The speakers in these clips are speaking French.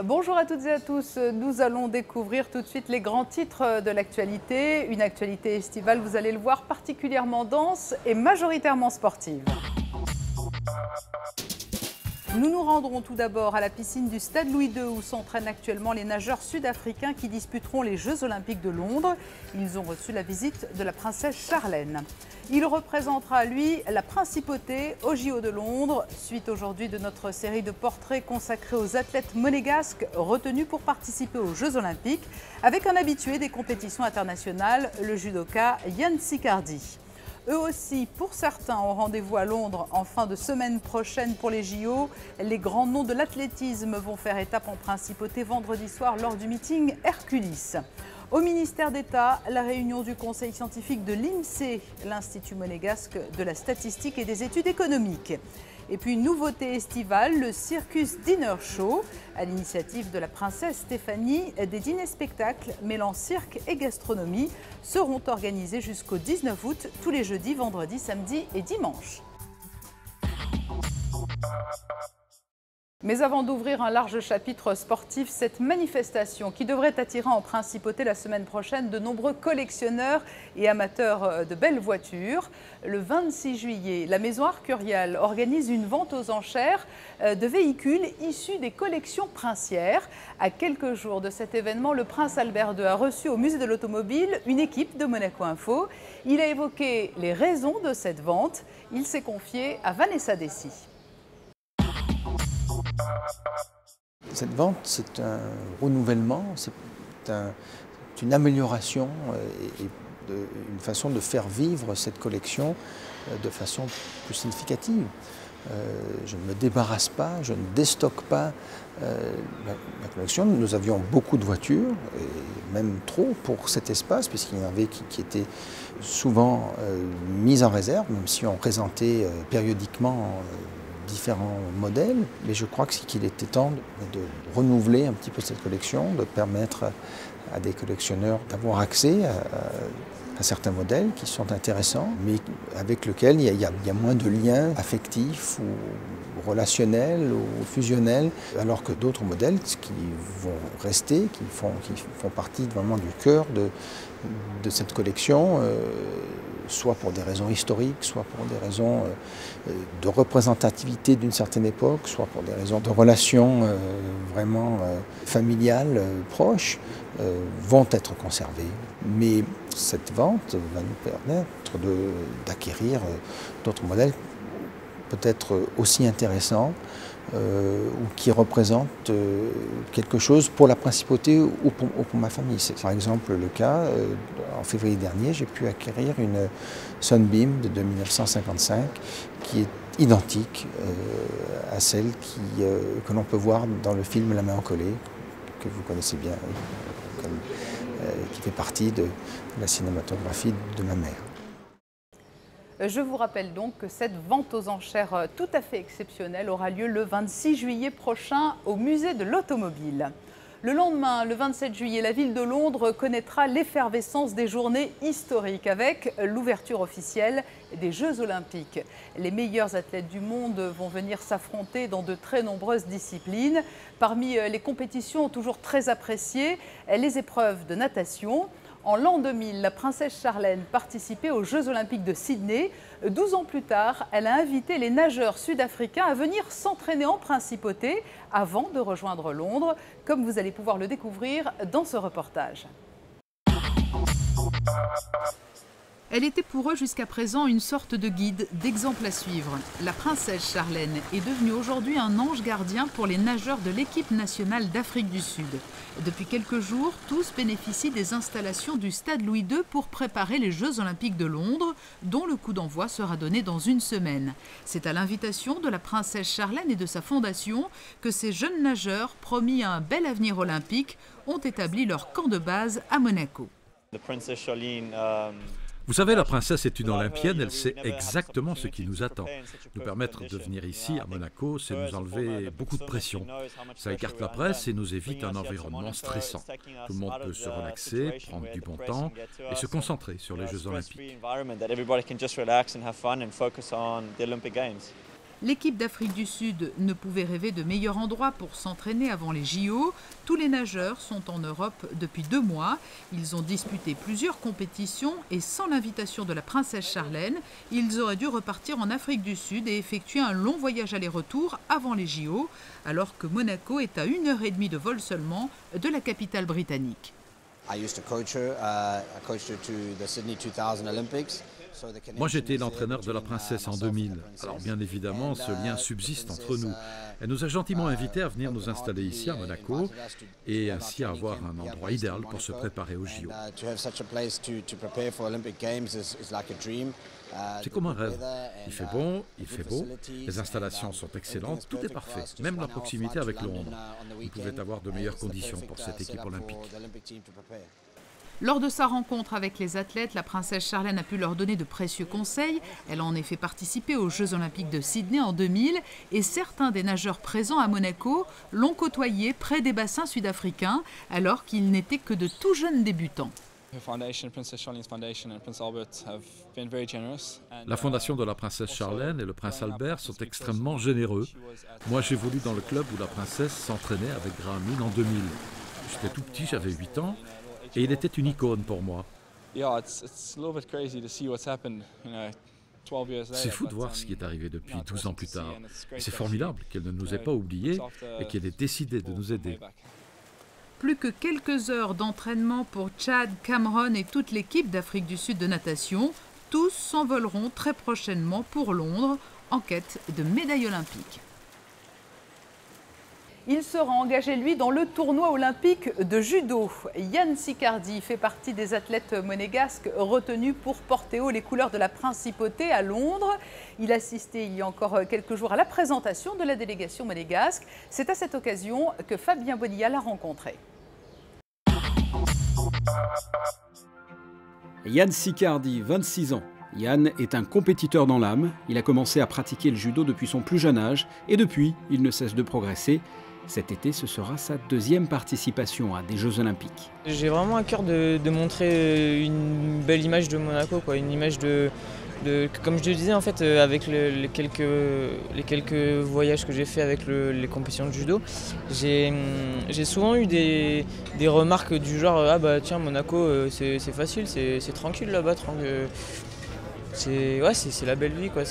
Bonjour à toutes et à tous, nous allons découvrir tout de suite les grands titres de l'actualité. Une actualité estivale, vous allez le voir, particulièrement dense et majoritairement sportive. Nous nous rendrons tout d'abord à la piscine du Stade Louis II où s'entraînent actuellement les nageurs sud-africains qui disputeront les Jeux Olympiques de Londres. Ils ont reçu la visite de la princesse Charlène. Il représentera, lui, la principauté au JO de Londres, suite aujourd'hui de notre série de portraits consacrés aux athlètes monégasques retenus pour participer aux Jeux Olympiques, avec un habitué des compétitions internationales, le judoka Yann Siccardi. Eux aussi, pour certains, ont rendez-vous à Londres en fin de semaine prochaine pour les JO. Les grands noms de l'athlétisme vont faire étape en principauté vendredi soir lors du meeting Herculis. Au ministère d'État, la réunion du conseil scientifique de l'INSEE, l'Institut monégasque de la statistique et des études économiques. Et puis une nouveauté estivale, le Circus Dinner Show. À l'initiative de la princesse Stéphanie, des dîners-spectacles mêlant cirque et gastronomie seront organisés jusqu'au 19 août, tous les jeudis, vendredis, samedis et dimanches. Mais avant d'ouvrir un large chapitre sportif, cette manifestation qui devrait attirer en principauté la semaine prochaine de nombreux collectionneurs et amateurs de belles voitures. Le 26 juillet, la maison Arcurial organise une vente aux enchères de véhicules issus des collections princières. À quelques jours de cet événement, le prince Albert II a reçu au musée de l'automobile une équipe de Monaco Info. Il a évoqué les raisons de cette vente. Il s'est confié à Vanessa Dessy. Cette vente, c'est un renouvellement, c'est une amélioration et une façon de faire vivre cette collection de façon plus significative. Je ne me débarrasse pas, je ne déstocke pas la collection. Nous avions beaucoup de voitures, et même trop pour cet espace, puisqu'il y en avait qui étaient souvent mises en réserve, même si on présentait périodiquement différents modèles, mais je crois qu'il était temps de renouveler un petit peu cette collection, de permettre à des collectionneurs d'avoir accès à certains modèles qui sont intéressants, mais avec lesquels il y a moins de liens affectifs ou relationnels ou fusionnels, alors que d'autres modèles qui vont rester, qui font partie vraiment du cœur de cette collection, soit pour des raisons historiques, soit pour des raisons de représentativité d'une certaine époque, soit pour des raisons de relations vraiment familiales, proches, vont être conservées. Mais cette vente va nous permettre d'acquérir d'autres modèles peut-être aussi intéressants ou qui représentent quelque chose pour la principauté ou pour ma famille. C'est par exemple le cas, en février dernier, j'ai pu acquérir une Sunbeam de 1955 qui est identique à celle que l'on peut voir dans le film La main en collé, que vous connaissez bien, qui fait partie de la cinématographie de ma mère. Je vous rappelle donc que cette vente aux enchères tout à fait exceptionnelle aura lieu le 26 juillet prochain au musée de l'automobile. Le lendemain, le 27 juillet, la ville de Londres connaîtra l'effervescence des journées historiques avec l'ouverture officielle des Jeux Olympiques. Les meilleurs athlètes du monde vont venir s'affronter dans de très nombreuses disciplines. Parmi les compétitions toujours très appréciées, les épreuves de natation. En l'an 2000, la princesse Charlène participait aux Jeux Olympiques de Sydney. 12 ans plus tard, elle a invité les nageurs sud-africains à venir s'entraîner en principauté avant de rejoindre Londres, comme vous allez pouvoir le découvrir dans ce reportage. Elle était pour eux jusqu'à présent une sorte de guide, d'exemple à suivre. La princesse Charlène est devenue aujourd'hui un ange gardien pour les nageurs de l'équipe nationale d'Afrique du Sud. Depuis quelques jours, tous bénéficient des installations du Stade Louis II pour préparer les Jeux Olympiques de Londres, dont le coup d'envoi sera donné dans une semaine. C'est à l'invitation de la princesse Charlène et de sa fondation que ces jeunes nageurs, promis à un bel avenir olympique, ont établi leur camp de base à Monaco. Vous savez, la princesse est une olympienne, elle sait exactement ce qui nous attend. Nous permettre de venir ici, à Monaco, c'est nous enlever beaucoup de pression. Ça écarte la presse et nous évite un environnement stressant. Tout le monde peut se relaxer, prendre du bon temps et se concentrer sur les Jeux Olympiques. L'équipe d'Afrique du Sud ne pouvait rêver de meilleur endroit pour s'entraîner avant les JO. Tous les nageurs sont en Europe depuis 2 mois. Ils ont disputé plusieurs compétitions et sans l'invitation de la princesse Charlène, ils auraient dû repartir en Afrique du Sud et effectuer un long voyage aller-retour avant les JO, alors que Monaco est à 1h30 de vol seulement de la capitale britannique. Moi, j'étais l'entraîneur de la princesse en 2000. Alors bien évidemment, ce lien subsiste entre nous. Elle nous a gentiment invités à venir nous installer ici à Monaco et ainsi avoir un endroit idéal pour se préparer aux JO. C'est comme un rêve. Il fait bon, il fait beau, les installations sont excellentes, tout est parfait, même la proximité avec Londres. Vous pouvez avoir de meilleures conditions pour cette équipe olympique. Lors de sa rencontre avec les athlètes, la princesse Charlène a pu leur donner de précieux conseils. Elle a en effet participé aux Jeux olympiques de Sydney en 2000 et certains des nageurs présents à Monaco l'ont côtoyé près des bassins sud-africains alors qu'ils n'étaient que de tout jeunes débutants. La fondation de la princesse Charlène et le prince Albert sont extrêmement généreux. Moi, j'évolue dans le club où la princesse s'entraînait avec Graham Linehan en 2000. J'étais tout petit, j'avais 8 ans. Et il était une icône pour moi. C'est fou de voir ce qui est arrivé depuis 12 ans plus tard. Et c'est formidable qu'elle ne nous ait pas oubliés et qu'elle ait décidé de nous aider. Plus que quelques heures d'entraînement pour Chad, Cameron et toute l'équipe d'Afrique du Sud de natation. Tous s'envoleront très prochainement pour Londres en quête de médailles olympiques. Il sera engagé, lui, dans le tournoi olympique de judo. Yann Siccardi fait partie des athlètes monégasques retenus pour porter haut les couleurs de la principauté à Londres. Il assistait il y a encore quelques jours à la présentation de la délégation monégasque. C'est à cette occasion que Fabien Bonilla l'a rencontré. Yann Siccardi, 26 ans. Yann est un compétiteur dans l'âme. Il a commencé à pratiquer le judo depuis son plus jeune âge et depuis, il ne cesse de progresser. Cet été, ce sera sa 2e participation à des Jeux Olympiques. J'ai vraiment à cœur de montrer une belle image de Monaco, quoi, une image comme je te disais en fait, avec les quelques voyages que j'ai fait avec les compétitions de judo, j'ai souvent eu des remarques du genre ah bah tiens Monaco c'est facile, c'est tranquille là-bas. C'est la belle vie quoi.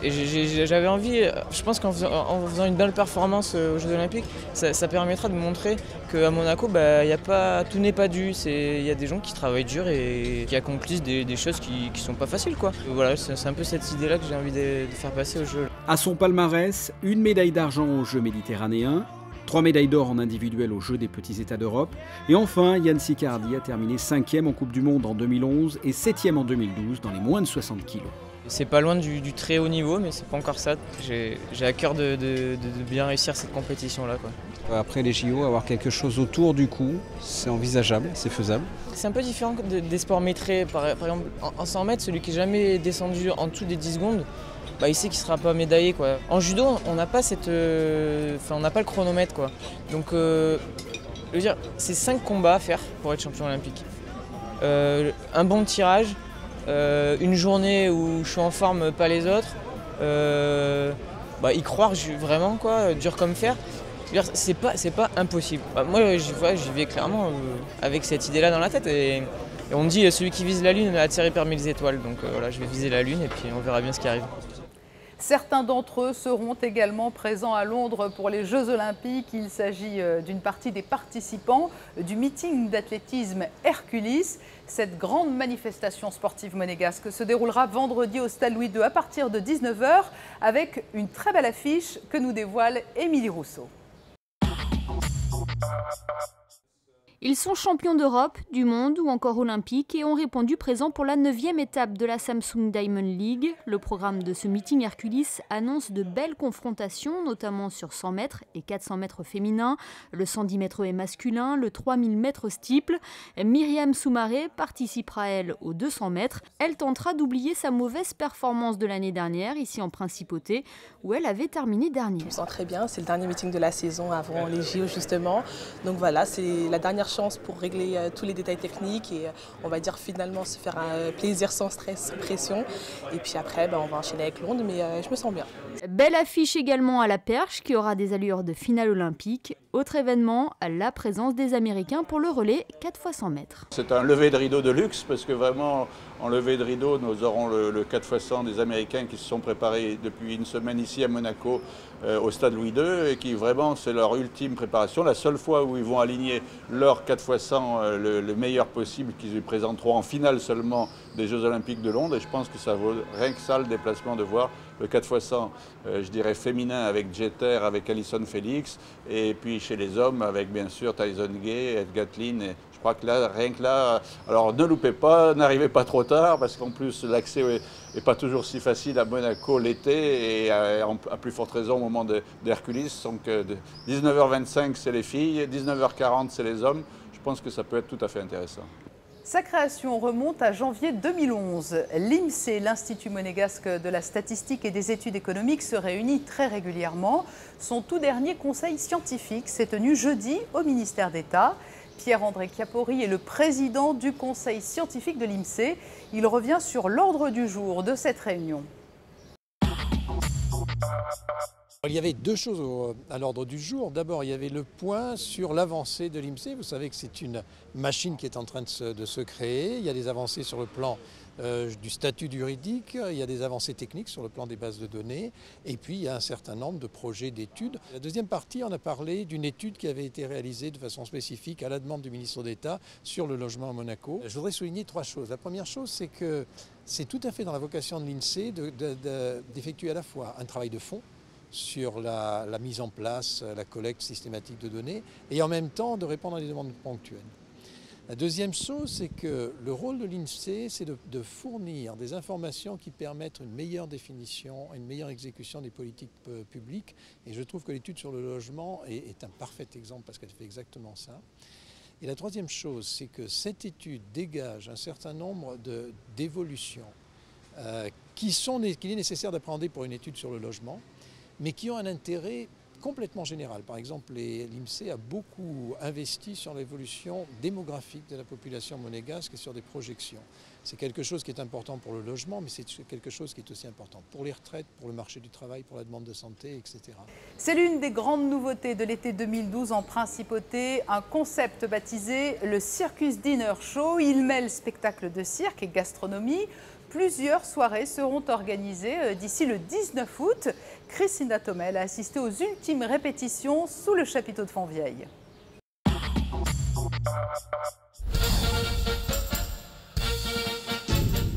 Et j'avais envie, je pense qu'en faisant une belle performance aux Jeux Olympiques, ça permettra de montrer qu'à Monaco, tout n'est pas dû. Il y a des gens qui travaillent dur et qui accomplissent des choses qui sont pas faciles quoi. Voilà, c'est un peu cette idée-là que j'ai envie de faire passer aux Jeux. À son palmarès, 1 médaille d'argent aux Jeux méditerranéens, 3 médailles d'or en individuel aux Jeux des petits États d'Europe. Et enfin, Yann Siccardi a terminé 5e en Coupe du Monde en 2011 et 7e en 2012 dans les moins de 60 kilos. C'est pas loin du très haut niveau, mais c'est pas encore ça. J'ai à cœur de bien réussir cette compétition-là, quoi. Après les JO, avoir quelque chose autour du cou, c'est envisageable, c'est faisable. C'est un peu différent des sports maîtrés. Par exemple, en 100 mètres, celui qui n'est jamais descendu en dessous des 10 secondes, il sait qu'il ne sera pas médaillé, quoi. En judo, on n'a pas on n'a pas le chronomètre, quoi. Donc, je veux dire, c'est 5 combats à faire pour être champion olympique. Un bon tirage, une journée où je suis en forme, pas les autres. Y croire vraiment, quoi, dur comme fer. C'est pas impossible. Moi, j'y vais clairement avec cette idée-là dans la tête. Et on me dit celui qui vise la Lune a atterri parmi les étoiles. Donc voilà, je vais viser la Lune et puis on verra bien ce qui arrive. Certains d'entre eux seront également présents à Londres pour les Jeux Olympiques. Il s'agit d'une partie des participants du meeting d'athlétisme Hercules. Cette grande manifestation sportive monégasque se déroulera vendredi au Stade Louis II à partir de 19 h avec une très belle affiche que nous dévoile Émilie Rousseau. Ils sont champions d'Europe, du monde ou encore olympiques et ont répondu présents pour la 9e étape de la Samsung Diamond League. Le programme de ce meeting Hercules annonce de belles confrontations, notamment sur 100 mètres et 400 mètres féminins, le 110 mètres masculin, le 3000 mètres steeple. Myriam Soumaré participera elle aux 200 mètres. Elle tentera d'oublier sa mauvaise performance de l'année dernière, ici en Principauté, où elle avait terminé dernière. Je me sens très bien, c'est le dernier meeting de la saison avant les JO justement. Donc voilà, c'est la dernière chance pour régler tous les détails techniques et on va dire finalement se faire un plaisir sans stress, sans pression. Et puis après, on va enchaîner avec Londres, mais je me sens bien. Belle affiche également à la perche qui aura des allures de finale olympique. Autre événement, la présence des Américains pour le relais 4x100 mètres. C'est un lever de rideau de luxe parce que vraiment en lever de rideau nous aurons le 4x100 des Américains qui se sont préparés depuis une semaine ici à Monaco au stade Louis II et qui vraiment c'est leur ultime préparation. La seule fois où ils vont aligner leur 4x100 le meilleur possible qu'ils présenteront en finale seulement des Jeux Olympiques de Londres et je pense que ça vaut rien que ça le déplacement de voir le 4x100 je dirais féminin avec Jeter, avec Allyson Felix et puis chez les hommes avec bien sûr Tyson Gay, Ed Gatlin. Et je crois que là, rien que là, alors ne loupez pas, n'arrivez pas trop tard parce qu'en plus l'accès n'est pas toujours si facile à Monaco l'été et à plus forte raison au moment d'Hercules. Donc 19h25 c'est les filles, 19h40 c'est les hommes. Je pense que ça peut être tout à fait intéressant. Sa création remonte à janvier 2011. L'INSEE, l'Institut monégasque de la statistique et des études économiques, se réunit très régulièrement. Son tout dernier conseil scientifique s'est tenu jeudi au ministère d'État. Pierre-André Chiappori est le président du conseil scientifique de l'INSEE. Il revient sur l'ordre du jour de cette réunion. Il y avait deux choses à l'ordre du jour. D'abord, il y avait le point sur l'avancée de l'INSEE. Vous savez que c'est une machine qui est en train de se créer. Il y a des avancées sur le plan du statut juridique, il y a des avancées techniques sur le plan des bases de données, et puis il y a un certain nombre de projets d'études. La deuxième partie, on a parlé d'une étude qui avait été réalisée de façon spécifique à la demande du ministre d'État sur le logement à Monaco. Je voudrais souligner trois choses. La première chose, c'est que c'est tout à fait dans la vocation de l'INSEE d'effectuer à la fois un travail de fond sur la mise en place, la collecte systématique de données, et en même temps de répondre à des demandes ponctuelles. La deuxième chose, c'est que le rôle de l'INSEE, c'est de fournir des informations qui permettent une meilleure définition, une meilleure exécution des politiques publiques, et je trouve que l'étude sur le logement est un parfait exemple parce qu'elle fait exactement ça. Et la troisième chose, c'est que cette étude dégage un certain nombre d'évolutions qu'il est nécessaire d'appréhender pour une étude sur le logement, mais qui ont un intérêt complètement général. Par exemple, l'INSEE a beaucoup investi sur l'évolution démographique de la population monégasque et sur des projections. C'est quelque chose qui est important pour le logement, mais c'est quelque chose qui est aussi important pour les retraites, pour le marché du travail, pour la demande de santé, etc. C'est l'une des grandes nouveautés de l'été 2012 en principauté, un concept baptisé le Circus Dinner Show. Il mêle spectacle de cirque et gastronomie. Plusieurs soirées seront organisées d'ici le 19 août. Christina Thomel a assisté aux ultimes répétitions sous le chapiteau de Fontvieille.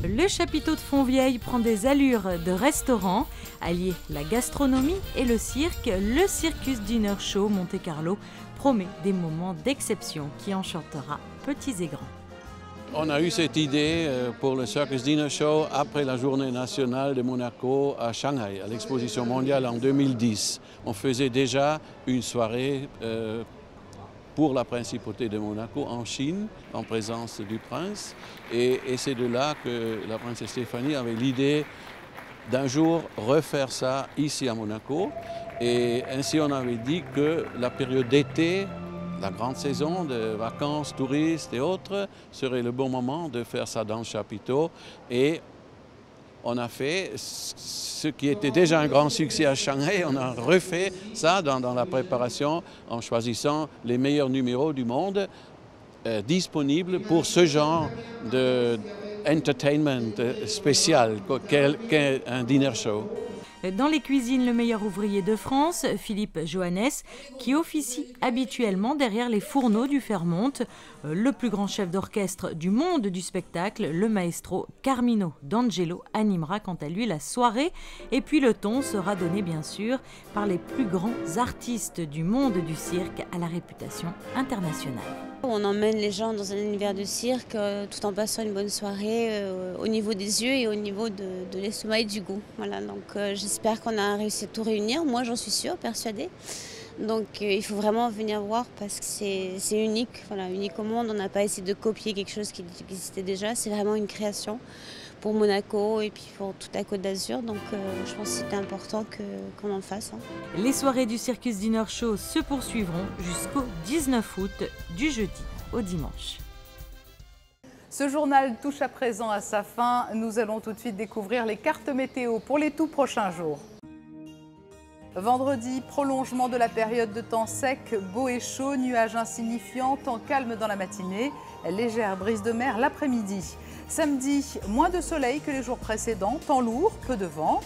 Le chapiteau de Fontvieille prend des allures de restaurant. Allier la gastronomie et le cirque, le Circus Dinner Show Monte Carlo promet des moments d'exception qui enchantera petits et grands. On a eu cette idée pour le Circus Dinner Show après la journée nationale de Monaco à Shanghai, à l'exposition mondiale en 2010. On faisait déjà une soirée pour la principauté de Monaco en Chine, en présence du prince. Et c'est de là que la princesse Stéphanie avait l'idée d'un jour refaire ça ici à Monaco. Et ainsi on avait dit que la période d'été, la grande saison de vacances, touristes et autres, serait le bon moment de faire ça dans le chapiteau. Et on a fait ce qui était déjà un grand succès à Shanghai, on a refait ça dans la préparation en choisissant les meilleurs numéros du monde disponibles pour ce genre d'entertainment spécial qu'est un dinner show. Dans les cuisines, le meilleur ouvrier de France, Philippe Johannes, qui officie habituellement derrière les fourneaux du Fairmont. Le plus grand chef d'orchestre du monde du spectacle, le maestro Carmino D'Angelo, animera quant à lui la soirée. Et puis le ton sera donné bien sûr par les plus grands artistes du monde du cirque à la réputation internationale. On emmène les gens dans un univers de cirque tout en passant une bonne soirée au niveau des yeux et au niveau de l'estomac et du goût. Voilà, donc j'espère qu'on a réussi à tout réunir. Moi, j'en suis sûre, persuadée. Donc il faut vraiment venir voir parce que c'est unique, voilà, unique au monde. On n'a pas essayé de copier quelque chose qui existait déjà. C'est vraiment une création pour Monaco et puis pour toute la Côte d'Azur. Donc je pense que c'était important qu'on en fasse. Les soirées du Circus Dinner Show se poursuivront jusqu'au 19 août du jeudi. au dimanche. Ce journal touche à présent à sa fin. Nous allons tout de suite découvrir les cartes météo pour les tout prochains jours. Vendredi, prolongement de la période de temps sec, beau et chaud, nuages insignifiants, temps calme dans la matinée, légère brise de mer l'après-midi. Samedi, moins de soleil que les jours précédents, temps lourd, peu de vent.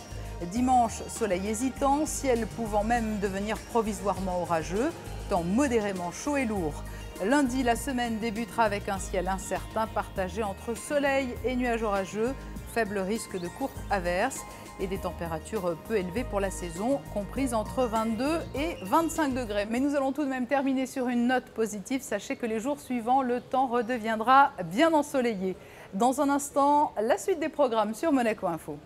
Dimanche, soleil hésitant, ciel pouvant même devenir provisoirement orageux, temps modérément chaud et lourd. Lundi, la semaine débutera avec un ciel incertain partagé entre soleil et nuages orageux, faible risque de courtes averses et des températures peu élevées pour la saison, comprises entre 22 et 25 degrés. Mais nous allons tout de même terminer sur une note positive. Sachez que les jours suivants, le temps redeviendra bien ensoleillé. Dans un instant, la suite des programmes sur Monaco Info.